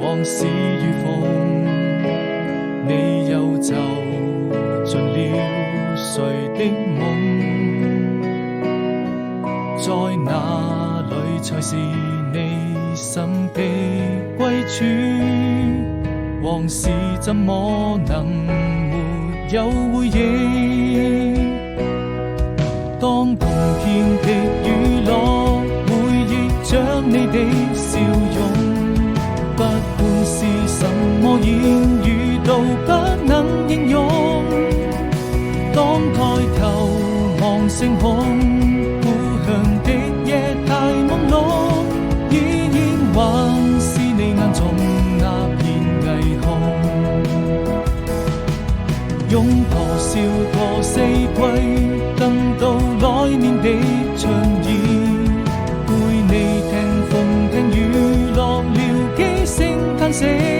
往事如風，你又走進了誰的夢？在哪裏才是你心的歸處？往事怎麼能沒有回憶？當碰見的雨落，回憶着你的笑容，不管是什麼言語都不能形容。當抬頭望星空，故鄉的夜太朦朧，依然還是你眼中那片霓虹。擁抱笑過四季，等到來年的春意，陪你聽風聽雨，落了幾聲嘆息。